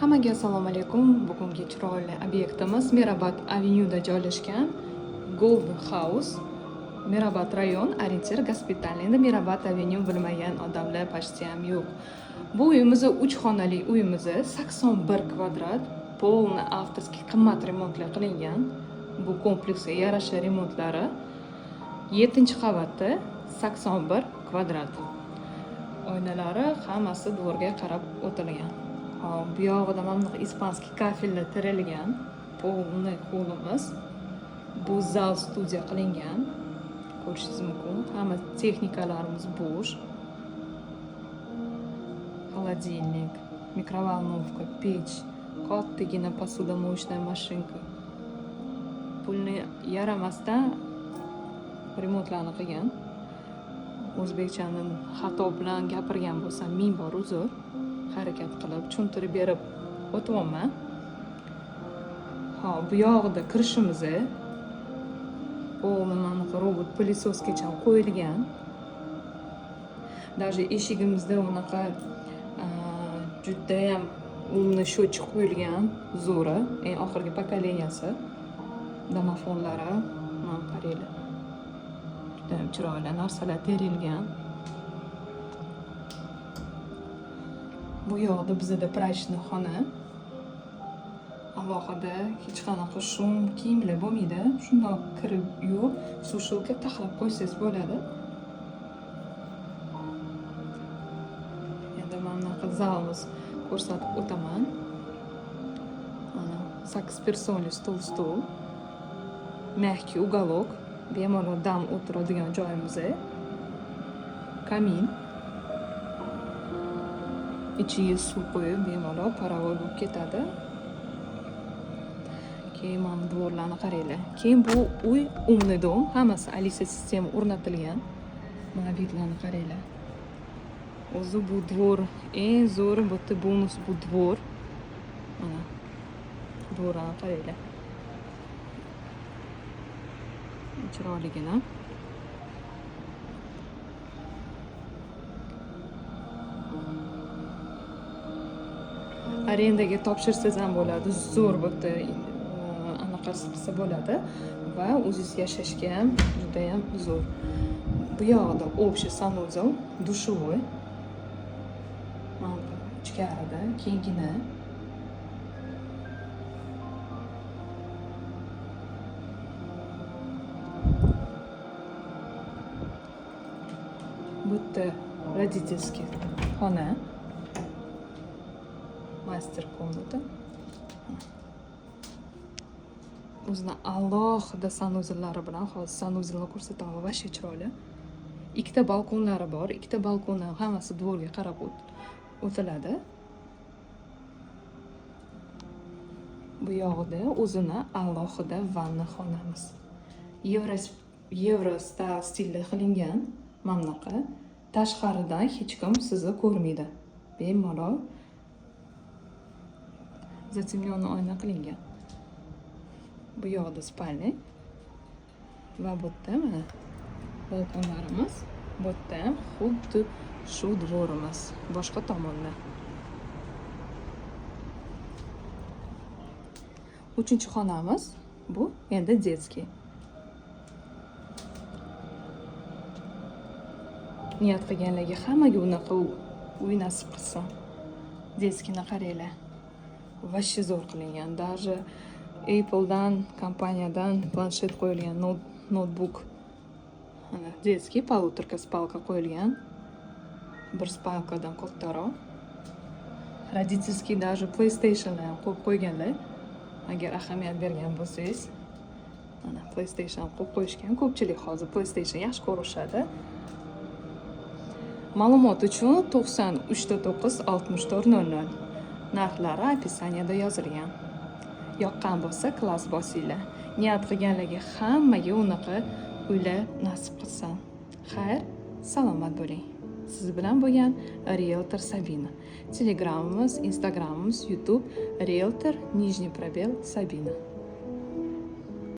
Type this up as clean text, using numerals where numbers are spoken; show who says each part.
Speaker 1: Hammaga assalomu alaykum. Bugungi chiroyli obyektimiz Mirabad Avenue'da joylashgan Golden House. Mirabad rayon, orientir gospitalni. Endi Mirabad Avenue bilmagan odamlar почти ham yo'q. Bu uyimiz 3 xonali uyimiz, 81 kvadrat, полный avtorskiy qimmat remontlar qilingan. Bu kompleksga yarasha remontlari 7-qavatda 81 kvadrat. Oynalari hammasi dvorga qarab o'tilgan. Bu yog'ida mana bunaqa ispanskiy kafellar tirilgan. Полный holimiz. Bu zal studiya qilingan. Ko'rishingiz mumkin. Hamma texnikalarimiz bo'sh. Холодильник, mikrovolnovka, pech, kattagina посудомоечная mashinka. Pulni yaramasdan remontlarni qilgan. O'zbekchani xato bilan gapirgan bo'lsam, ming bor uzr. Harakat qilib tushuntirib berib o'tyapman. Bu yog'ida kirishimiz mana robot pылесосgacha qo'yilgan. Даже eshigimizda unaqa juda ham umni sho'chib qo'yilgan, zo'ri, eng oxirgi pokoleniyasi. Domofonlari, mana qaranglar. Juda ham chiroyli narsalar terilgan. Bu yoqda bizda prachniy xona. Alohida hech qanaqa shum, kiyimlar bo'lmaydi. Shundoq kirib yuvib, sushilka taxlab qo'ysangiz bo'ladi. Endi mana bunaqa zalimiz ko'rsatib o'taman. Mana 8 personli stol. Mягкий уголок. Bemalol dam o'tiradigan joyimiz. Kamin. İchiga suv qo'yib bemalol paravol bo'lib ketadi. Keyin mana dvorlarni qaranglar. Keyin bu uy umli dom, hammasi Alisa sistema o'rnatilgan. Mana vidlarni qaranglar. O'zi bu dvor eng zo'ri, bu yerda bonus bu dvor. Mana dvorlarni qaranglar. Chiroyligina. Arendaga topshirsangiz ham bo'ladi. Zo'r bu yerda anaqasi qilsa bo'ladi va o'zingiz yashashga ham juda ham zo'r. Bu yoqda общий санузел, душевой. Mana ichkarida kengina. Bu yerda родительский xona. Master komnata. O'zini alohida sanuzellari bilan hozir sanuzelni ko'rsataman, vashe chiroyli. Ikkita balkonlari bor. Ikkita balkondan hammasi dvorga qarab o'tiladi. Bu yoqda o'zini alohida vanna xonamiz. Yevro stilda qilingan. Mana bunaqa. Tashqaridan hech kim sizni ko'rmaydi. Bemalol затемнённый oyna qilingan. Bu yoqda spalni va bu yerda mana balkonlarimiz, bu yerda ham xuddi shu dvorimiz, boshqa tomonda. 3-xonamiz bu endi детский. Niyat qilganlarga hammaga unaqa uy nasib qilsin. Детскийni qaranglar. Vashe zo'r qilingan. Даже Apple'dan, kompaniyadan planshet qo'yilgan, notebook. Mana детский palutrka spalka qo'yilgan. Bir spalkadan kattaroq. Родительский даже PlayStation ham qo'yib qo'yganlar. Agar ahamiyat bergan bo'lsangiz, mana PlayStation qo'yib qo'yishgan. Ko'pchilik hozir PlayStation yaxshi ko'rishadi. Ma'lumot uchun 93 9 64 00. Narxlari описаниеda yozilgan. Yoqqan bo'lsa klass bosinglar. Niyat qilganlarga hammaga unaqa uylar nasib qilsin. Xayr, salomat bo'ling. Siz bilan bo'lgan Realtor Sabina. Telegramimiz, Instagramimiz, YouTube Realtor _ Sabina.